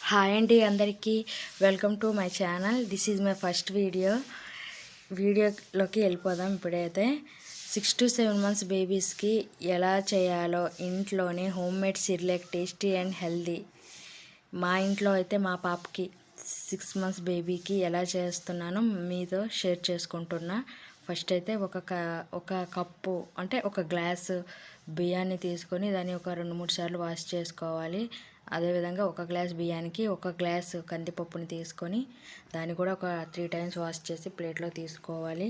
Hi అండి అందరికీ welcome to my channel. This is my first వీడియోలోకి వెళ్ళిపోదాం. ఇప్పుడైతే 6 to 7 months బేబీస్కి ఎలా చేయాలో ఇంట్లోనే home made Cerelac tasty and healthy. మా ఇంట్లో అయితే మా పాపకి 6 months బేబీకి ఎలా చేస్తున్నానో మీతో షేర్ చేసుకుంటున్నా. ఫస్ట్ అయితే ఒక కప్పు అంటే ఒక గ్లాసు బియ్యాన్ని తీసుకొని దాన్ని ఒక 2-3 సార్లు వాష్ చేసుకోవాలి. అదేవిధంగా ఒక గ్లాస్ బియ్యానికి ఒక గ్లాసు కందిపప్పుని తీసుకొని దాన్ని కూడా ఒక 3 times వాష్ చేసి ప్లేట్లో తీసుకోవాలి.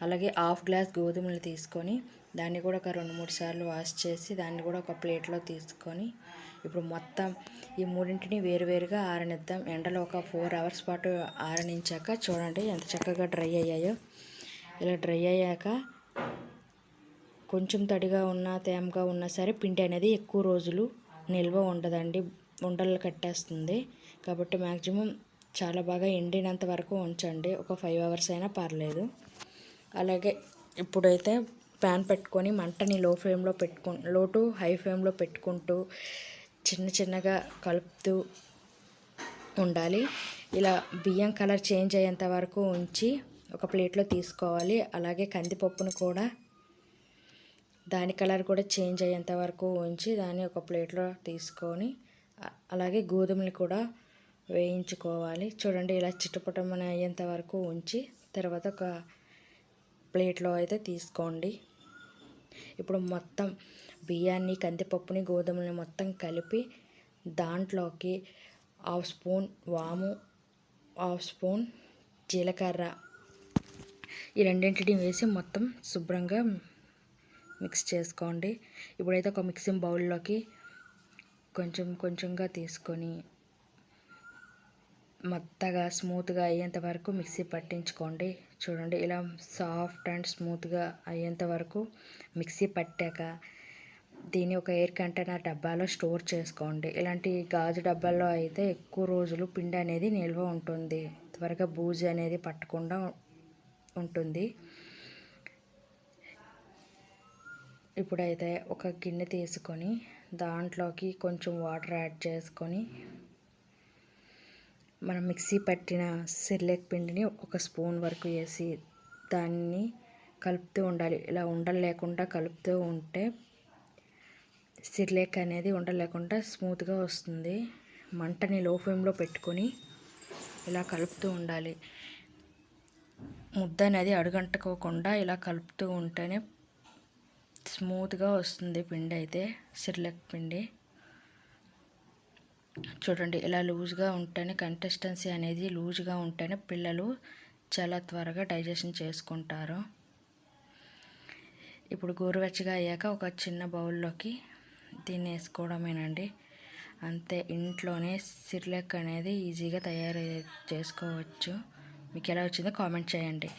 అలాగే హాఫ్ గ్లాస్ గోధుమలు తీసుకొని దాన్ని కూడా ఒక 2-3 సార్లు వాష్ చేసి దాన్ని కూడా ఒక ప్లేట్లో తీసుకొని ఇప్పుడు మొత్తం ఈ మూడింటిని వేరువేరుగా ఆరనిద్దాం. ఎండలో ఒక 4 hours పాటు ఆరనించాక చూడండి ఎంత చక్కగా డ్రై అయ్యాయో. ఇలా డ్రై అయ్యాక కొంచెం తడిగా ఉన్నా తేమగా ఉన్నా సరే పిండి అనేది ఎక్కువ రోజులు నిల్వ ఉండదండి, ఉండలు కట్టేస్తుంది. కాబట్టి మ్యాక్సిమం చాలా బాగా ఎండినంత వరకు ఉంచండి, ఒక 5 hours అయినా పర్లేదు. అలాగే ఇప్పుడైతే ప్యాన్ పెట్టుకొని మంటని లో టు హై ఫ్లేమ్లో పెట్టుకుంటూ చిన్నగా కలుపుతూ ఉండాలి. ఇలా బియ్యం కలర్ చేంజ్ అయ్యేంత వరకు ఉంచి ఒక ప్లేట్లో తీసుకోవాలి. అలాగే కందిపప్పును కూడా దాని కలర్ కూడా చేంజ్ అయ్యేంత వరకు ఉంచి దాన్ని ఒక ప్లేట్లో తీసుకొని అలాగే గోధుమలు కూడా వేయించుకోవాలి. చూడండి ఇలా చిటపటమని అయ్యేంత వరకు ఉంచి తర్వాత ఒక ప్లేట్లో అయితే తీసుకోండి. ఇప్పుడు మొత్తం బియ్యాన్ని కందిపప్పుని గోధుమలని మొత్తం కలిపి దాంట్లోకి 1/2 స్పూన్ వాము, 1/2 స్పూన్ జీలకర్ర ఈ రెండింటిని వేసి మొత్తం శుభ్రంగా మిక్స్ చేసుకోండి. ఇప్పుడైతే ఒక మిక్సింగ్ బౌల్లోకి కొంచెంగా తీసుకొని మెత్తగా స్మూత్గా అయ్యేంత వరకు మిక్సీ పట్టించుకోండి. చూడండి ఇలా సాఫ్ట్ అండ్ స్మూత్గా అయ్యేంత వరకు మిక్సీ పట్టాక దీన్ని ఒక ఎయిర్ కంటైనర్ డబ్బాలో స్టోర్ చేసుకోండి. ఇలాంటి గాజు డబ్బాల్లో అయితే ఎక్కువ రోజులు పిండి అనేది నిల్వ ఉంటుంది, త్వరగా బూజు అనేది పట్టకుండా ఉంటుంది. ఇప్పుడైతే ఒక గిన్నె తీసుకొని దాంట్లోకి కొంచెం వాటర్ యాడ్ చేసుకొని మనం మిక్సీ పట్టిన సిర్లాక్ పిండిని ఒక స్పూన్ వరకు వేసి దాన్ని కలుపుతూ ఉండాలి. ఇలా ఉండలు లేకుండా కలుపుతూ ఉంటే సిర్లాక్ అనేది ఉండలు లేకుండా స్మూత్గా వస్తుంది. మంటని లో ఫ్లేమ్లో పెట్టుకొని ఇలా కలుపుతూ ఉండాలి. ముద్ద అనేది అడుగంటుకోకుండా ఇలా కలుపుతూ ఉంటేనే స్మూత్గా వస్తుంది పిండి అయితే, సిర్లాక్ పిండి. చూడండి ఇలా లూజ్గా ఉంటేనే, కన్సిస్టెన్సీ అనేది లూజ్గా ఉంటేనే పిల్లలు చాలా త్వరగా డైజెషన్ చేసుకుంటారు. ఇప్పుడు గోరువెచ్చగా అయ్యాక ఒక చిన్న బౌల్లోకి దీన్ని వేసుకోవడమేనండి. అంతే, ఇంట్లోనే సిర్లాక్ అనేది ఈజీగా తయారు చేసుకోవచ్చు. మీకు ఎలా వచ్చిందో కామెంట్ చేయండి.